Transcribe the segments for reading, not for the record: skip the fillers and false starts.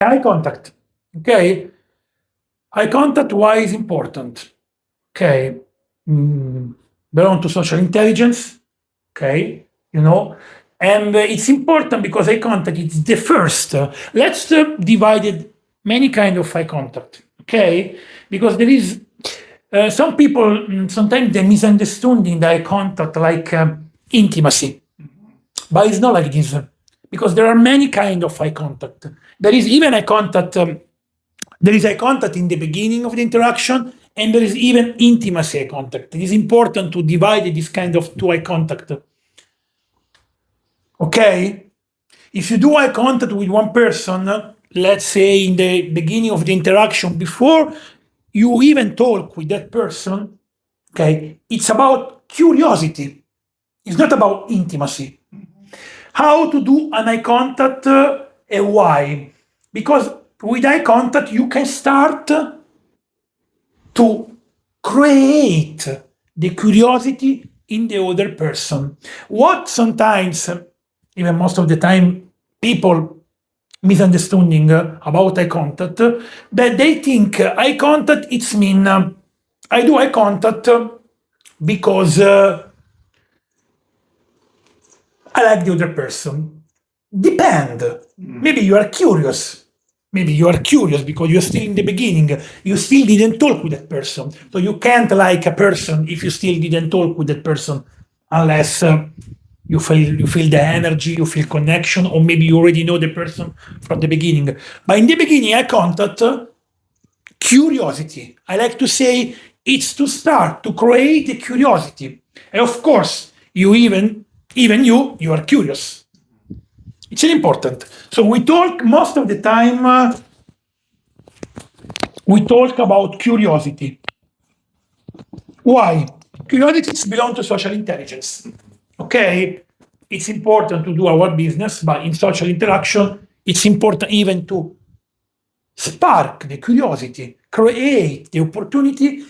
Eye contact. Okay. Eye contact, why is important? Okay. Belong to social intelligence. Okay. And it's important because eye contact is the first. Let's divide it many kind of eye contact. Okay. Because there is some people sometimes they misunderstanding the eye contact like intimacy, but it's not like this because there are many kind of eye contact. There is even eye contact. There is eye contact in the beginning of the interaction, and there is even intimacy eye contact. It is important to divide this kind of two eye contact. Okay? If you do eye contact with one person, let's say in the beginning of the interaction, before you even talk with that person, okay, it's about curiosity. It's not about intimacy. How to do an eye contact and why? Because with eye contact, you can start to create the curiosity in the other person. What sometimes, even most of the time, people misunderstanding about eye contact, that they think eye contact, it's mean I do eye contact because I like the other person. Depend. Maybe you are curious. Maybe you are curious because you're still in the beginning. You still didn't talk with that person. So you can't like a person if you still didn't talk with that person unless you feel the energy, you feel connection, or maybe you already know the person from the beginning. But in the beginning, eye contact, curiosity. I like to say it's to start to create the curiosity. And of course, you you are curious. It's important. So we talk most of the time, we talk about curiosity. Why? Curiosity belongs to social intelligence. Okay? It's important to do our business, but in social interaction, it's important even to spark the curiosity, create the opportunity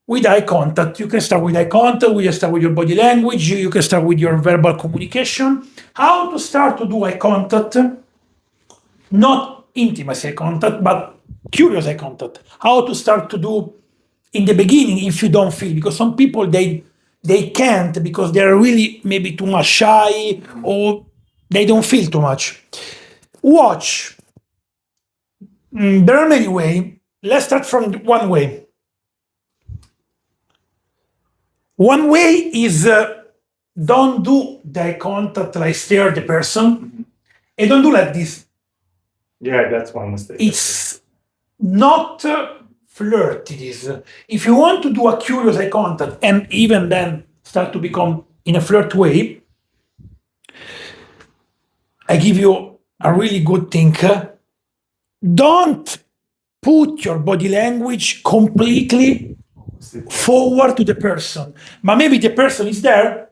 with eye contact. You can start with eye contact, you can start with your body language, you can start with your verbal communication. How to start to do eye contact? Not intimacy eye contact, but curious eye contact. How to start to do in the beginning if you don't feel, because some people they can't because they're really maybe too much shy or they don't feel too much. Watch. There are many ways. Let's start from one way. One way is don't do the eye contact like stare at the person and don't do like this. Yeah, that's one mistake. It's not flirty. This. If you want to do a curious eye contact and even then start to become in a flirt way, I give you a really good thing. Don't put your body language completely forward to the person. But maybe the person is there.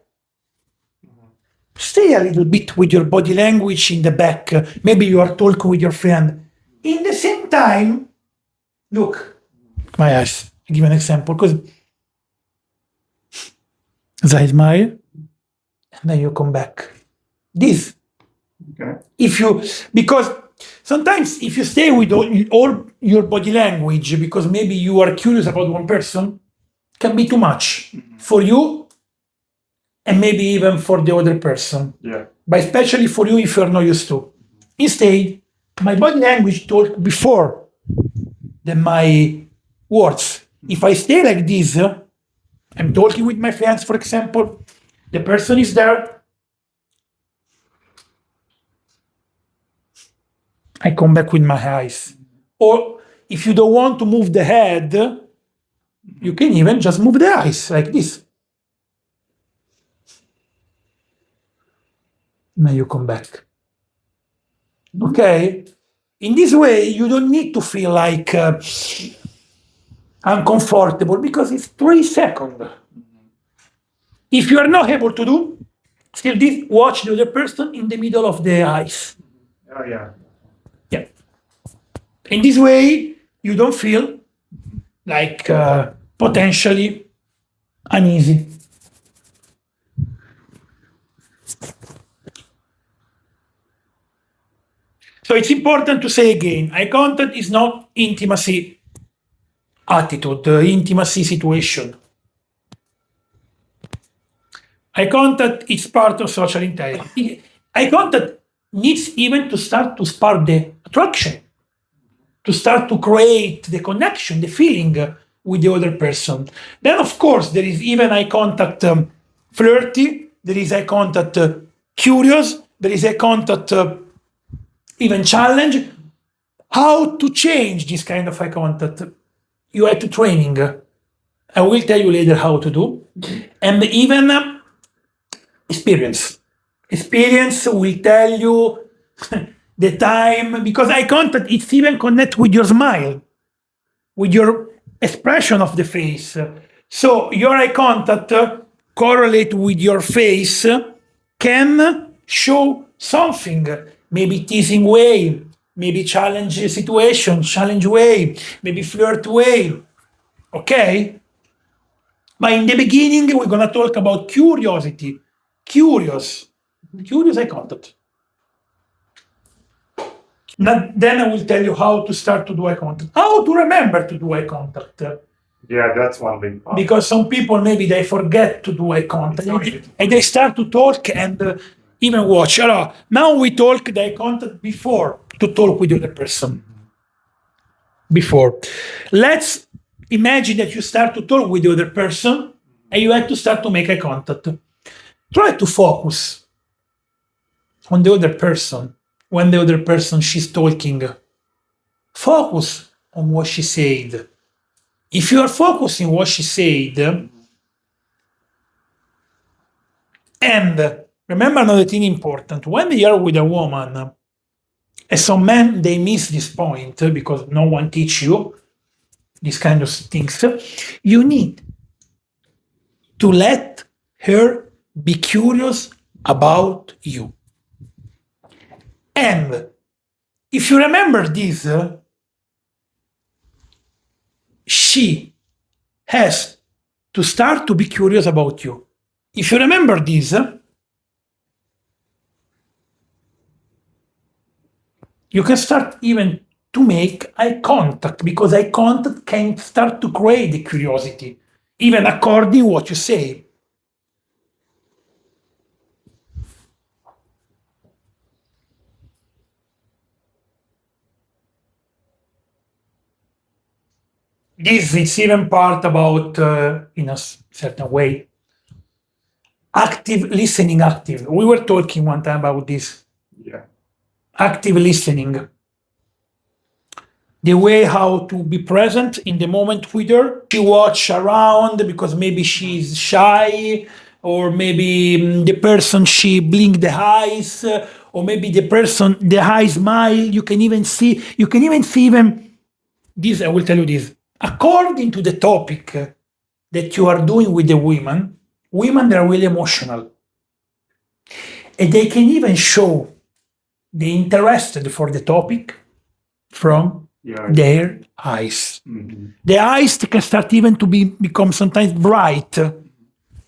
Stay a little bit with your body language in the back. Maybe you are talking with your friend. In the same time, look, my eyes. I give an example because I smile and then you come back. This. Okay. Because sometimes if you stay with all your body language because maybe you are curious about one person, can be too much for you and maybe even for the other person. Yeah. But especially for you if you're not used to. Instead, my body language talk before than my words. If I stay like this, I'm talking with my friends, for example, the person is there, I come back with my eyes. Or if you don't want to move the head, you can even just move the eyes like this. Now you come back. Okay? In this way, you don't need to feel like uncomfortable because it's 3 seconds. If you are not able to do, still this, watch the other person in the middle of the eyes. Oh, yeah. Yeah. In this way, you don't feel like potentially uneasy. So it's important to say again, eye contact is not intimacy attitude, intimacy situation. Eye contact is part of social intelligence. Eye contact needs even to start to spark the attraction, to start to create the connection, the feeling with the other person. Then, of course, there is even eye contact flirty, there is eye contact curious, there is eye contact even challenge. How to change this kind of eye contact? You have to training. I will tell you later how to do. And even experience. Experience will tell you the time, because eye contact, it's even connect with your smile, with your expression of the face. So your eye contact correlate with your face can show something, maybe teasing way, maybe challenge situation, challenge way, maybe flirt way. Okay? But in the beginning, we're gonna talk about curiosity. Curious eye contact. Then I will tell you how to start to do eye contact. How to remember to do eye contact. Yeah, that's one big part. Because some people, maybe they forget to do eye contact. And they start to talk and even watch. Now we talk the eye contact before to talk with the other person. Before. Let's imagine that you start to talk with the other person and you have to start to make eye contact. Try to focus on the other person when the other person she's talking. Focus on what she said. If you are focusing what she said, and remember another thing important, when you are with a woman, and some men, they miss this point because no one teach you these kind of things, you need to let her be curious about you. And if you remember this, she has to start to be curious about you. If you remember this, you can start even to make eye contact, because eye contact can start to create the curiosity, even according to what you say. This is even part about, in a certain way, active listening. Active. We were talking one time about this. Yeah. Active listening. The way how to be present in the moment with her. She watch around because maybe she's shy, or maybe the person she blink the eyes, or maybe the eye smile. You can even see even this. I will tell you this. According to the topic that you are doing with the women they are really emotional. And they can even show the interested for the topic from their eyes. Mm-hmm. The eyes can start even to become sometimes bright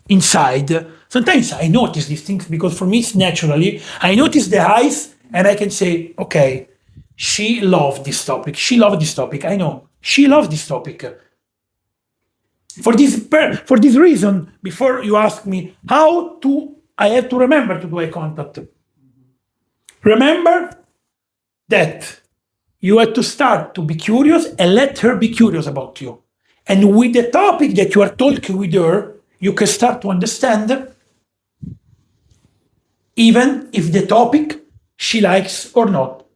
inside. Sometimes I notice these things because for me it's naturally. I notice the eyes and I can say, okay, she loved this topic. She loved this topic. I know. She loves this topic. For this reason, before you ask me I have to remember to do eye contact. Remember that you have to start to be curious and let her be curious about you. And with the topic that you are talking with her, you can start to understand even if the topic she likes or not.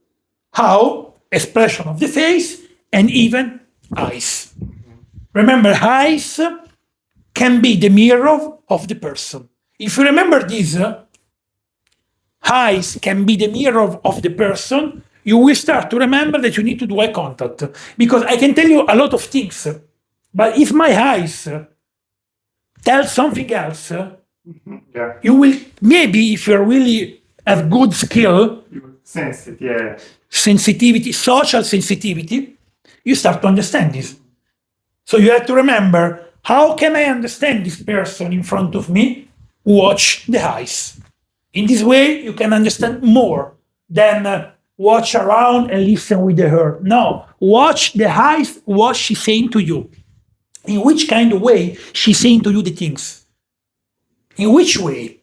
How? Expression of the face and even eyes. Remember, eyes can be the mirror of the person. If you remember this, eyes can be the mirror of the person, you will start to remember that you need to do eye contact. Because I can tell you a lot of things, but if my eyes tell something else, you will, maybe if you really have good skill, You sense it, yeah. Sensitivity, social sensitivity, you start to understand this. So you have to remember, how can I understand this person in front of me? Watch the eyes. In this way, you can understand more than watch around and listen with her. No, watch the eyes, what she's saying to you. In which kind of way she's saying to you the things. In which way?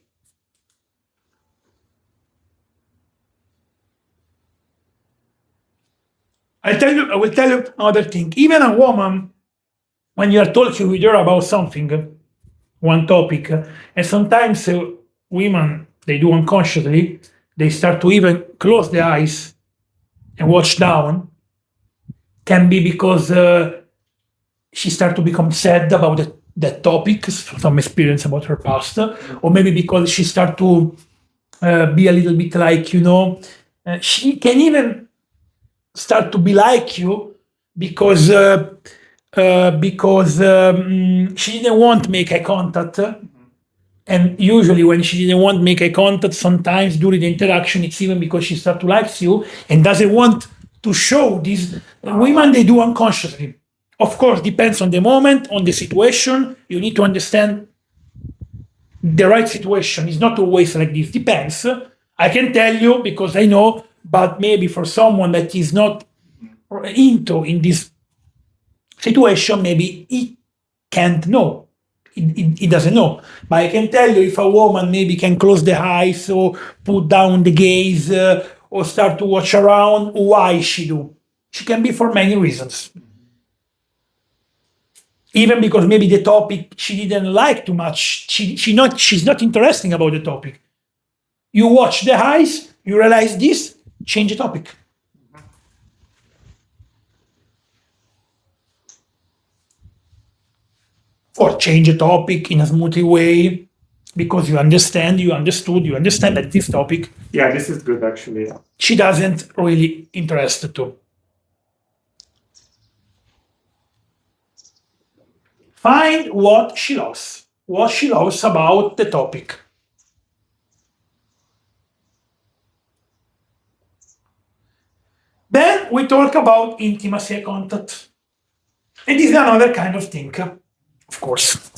I will tell you another thing. Even a woman, when you are talking with her about something, one topic, and sometimes women, they do unconsciously, they start to even close their eyes and watch down, can be because she start to become sad about that topic, some experience about her past, or maybe because she start to be a little bit like, she can even start to be like you because she didn't want to make eye contact. And usually when she didn't want to make eye contact, sometimes during the interaction, it's even because she starts to like you and doesn't want to show this. Women, they do unconsciously. Of course, depends on the moment, on the situation. You need to understand the right situation. It's not always like this. Depends. I can tell you because I know, but maybe for someone that is not in this situation, maybe he can't know. He doesn't know. But I can tell you if a woman maybe can close the eyes or put down the gaze or start to watch around, why she do? She can be for many reasons. Even because maybe the topic she didn't like too much. She's not interesting about the topic. You watch the eyes, you realize this, change the topic. Or change a topic in a smoothie way because you understand that this topic. Yeah, this is good actually. She doesn't really interested to. Find what she loves about the topic. Then we talk about intimacy and contact. And this is another kind of thing, of course.